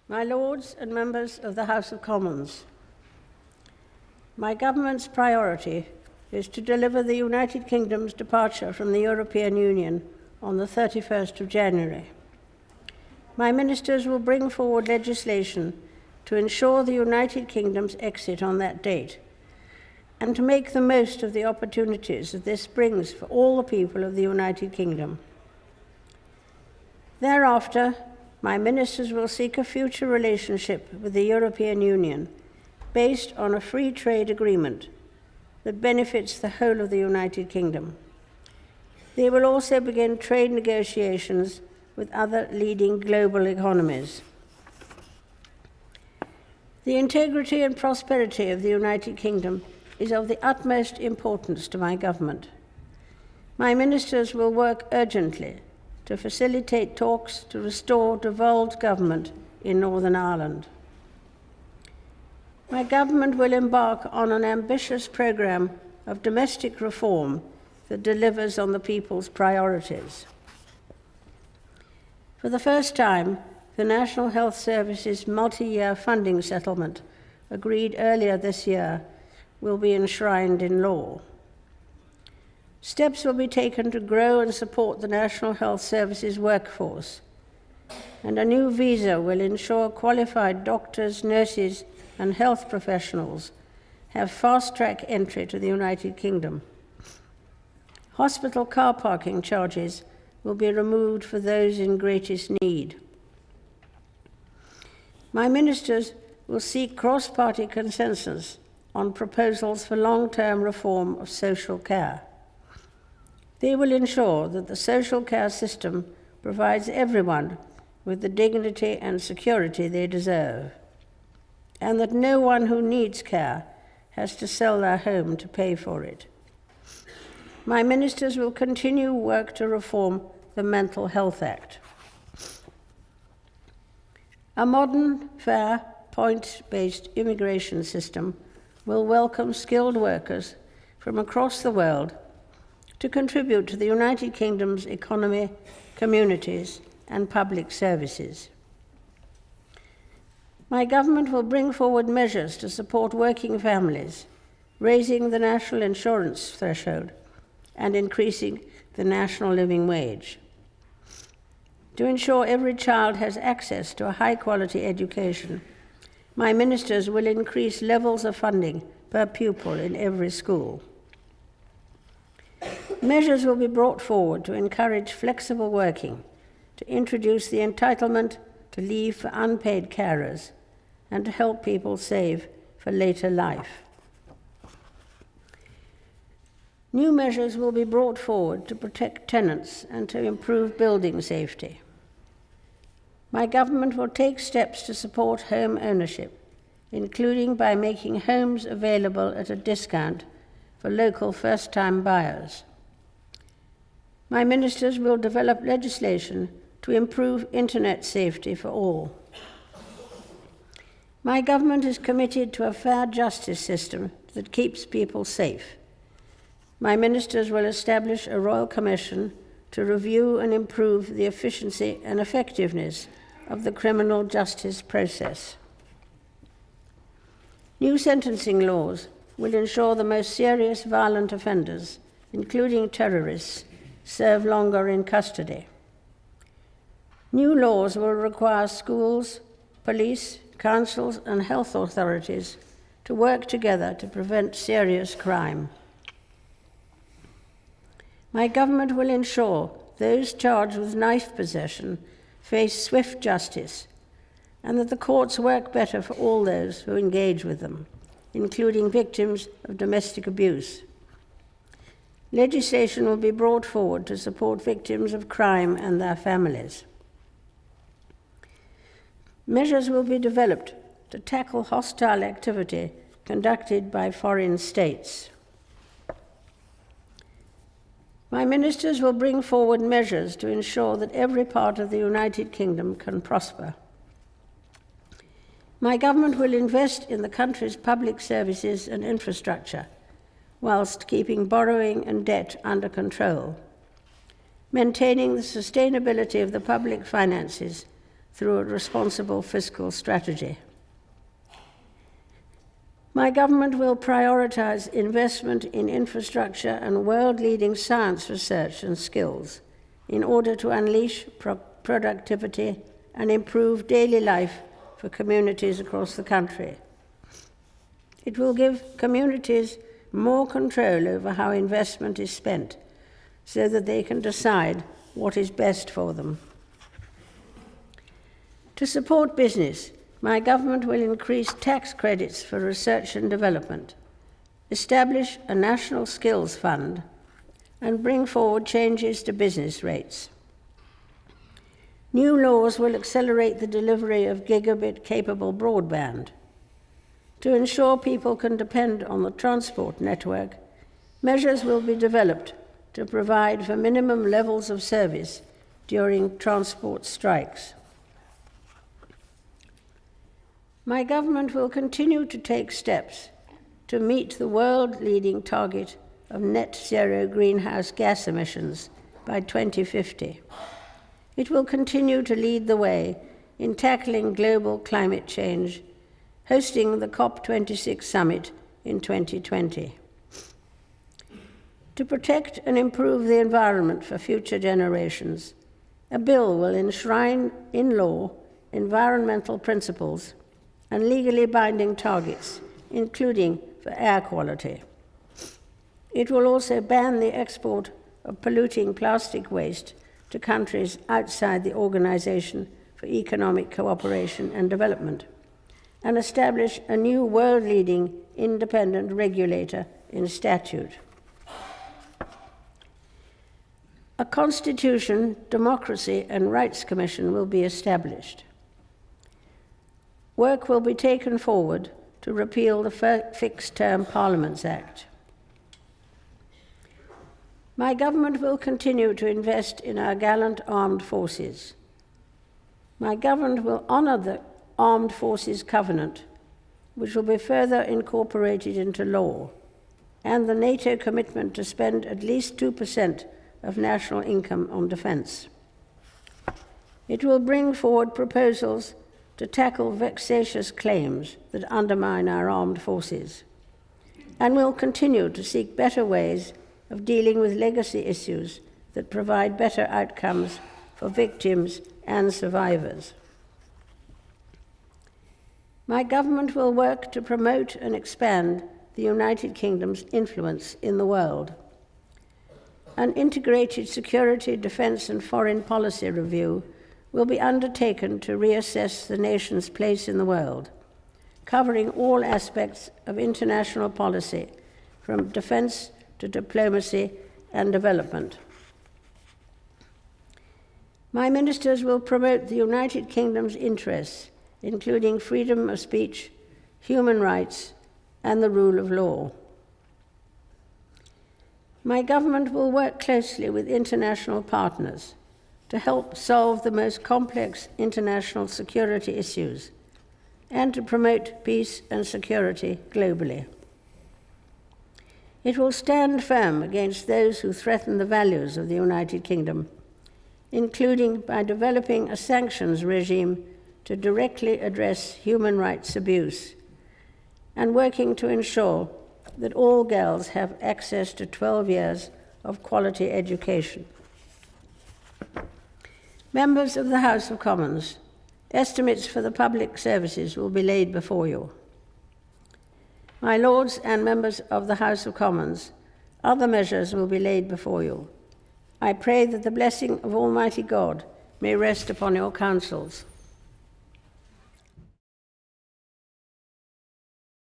My Lords and members of the House of Commons, my government's priority is to deliver the United Kingdom's departure from the European Union on the 31st of January. My ministers will bring forward legislation to ensure the United Kingdom's exit on that date and to make the most of the opportunities that this brings for all the people of the United Kingdom. Thereafter, my ministers will seek a future relationship with the European Union based on a free trade agreement that benefits the whole of the United Kingdom. They will also begin trade negotiations with other leading global economies. The integrity and prosperity of the United Kingdom is of the utmost importance to my government. My ministers will work urgently to facilitate talks to restore devolved government in Northern Ireland. My government will embark on an ambitious programme of domestic reform that delivers on the people's priorities. For the first time, the National Health Service's multi-year funding settlement, agreed earlier this year, will be enshrined in law. Steps will be taken to grow and support the National Health Service's workforce, and a new visa will ensure qualified doctors, nurses, and health professionals have fast-track entry to the United Kingdom. Hospital car parking charges will be removed for those in greatest need. My ministers will seek cross-party consensus on proposals for long-term reform of social care. They will ensure that the social care system provides everyone with the dignity and security they deserve, and that no one who needs care has to sell their home to pay for it. My ministers will continue work to reform the Mental Health Act. A modern, fair, points-based immigration system will welcome skilled workers from across the world to contribute to the United Kingdom's economy, communities, and public services. My government will bring forward measures to support working families, raising the national insurance threshold and increasing the national living wage. To ensure every child has access to a high-quality education, my ministers will increase levels of funding per pupil in every school. Measures will be brought forward to encourage flexible working, to introduce the entitlement to leave for unpaid carers, and to help people save for later life. New measures will be brought forward to protect tenants and to improve building safety. My government will take steps to support home ownership, including by making homes available at a discount for local first-time buyers. My ministers will develop legislation to improve internet safety for all. My government is committed to a fair justice system that keeps people safe. My ministers will establish a royal commission to review and improve the efficiency and effectiveness of the criminal justice process. New sentencing laws will ensure the most serious violent offenders, including terrorists, serve longer in custody. New laws will require schools, police, councils, and health authorities to work together to prevent serious crime. My government will ensure those charged with knife possession face swift justice, and that the courts work better for all those who engage with them, including victims of domestic abuse. Legislation will be brought forward to support victims of crime and their families. Measures will be developed to tackle hostile activity conducted by foreign states. My ministers will bring forward measures to ensure that every part of the United Kingdom can prosper. My government will invest in the country's public services and infrastructure, whilst keeping borrowing and debt under control, maintaining the sustainability of the public finances through a responsible fiscal strategy. My government will prioritise investment in infrastructure and world-leading science research and skills in order to unleash productivity and improve daily life for communities across the country. It will give communities more control over how investment is spent so that they can decide what is best for them. To support business, my government will increase tax credits for research and development, establish a national skills fund, and bring forward changes to business rates. New laws will accelerate the delivery of gigabit-capable broadband. To ensure people can depend on the transport network, measures will be developed to provide for minimum levels of service during transport strikes. My government will continue to take steps to meet the world-leading target of net zero greenhouse gas emissions by 2050. It will continue to lead the way in tackling global climate change, hosting the COP26 summit in 2020. To protect and improve the environment for future generations, a bill will enshrine in law environmental principles and legally binding targets, including for air quality. It will also ban the export of polluting plastic waste to countries outside the Organization for Economic Cooperation and Development, and establish a new world-leading independent regulator in statute. A Constitution, Democracy and Rights Commission will be established. Work will be taken forward to repeal the Fixed-Term Parliaments Act. My government will continue to invest in our gallant armed forces. My government will honour the Armed Forces Covenant, which will be further incorporated into law, and the NATO commitment to spend at least 2% of national income on defence. It will bring forward proposals to tackle vexatious claims that undermine our armed forces, and will continue to seek better ways of dealing with legacy issues that provide better outcomes for victims and survivors. My government will work to promote and expand the United Kingdom's influence in the world. An integrated security, defence and foreign policy review will be undertaken to reassess the nation's place in the world, covering all aspects of international policy, from defence to diplomacy and development. My ministers will promote the United Kingdom's interests, including freedom of speech, human rights, and the rule of law. My government will work closely with international partners to help solve the most complex international security issues and to promote peace and security globally. It will stand firm against those who threaten the values of the United Kingdom, including by developing a sanctions regime to directly address human rights abuse and working to ensure that all girls have access to 12 years of quality education. Members of the House of Commons, estimates for the public services will be laid before you. My Lords and members of the House of Commons, other measures will be laid before you. I pray that the blessing of Almighty God may rest upon your councils.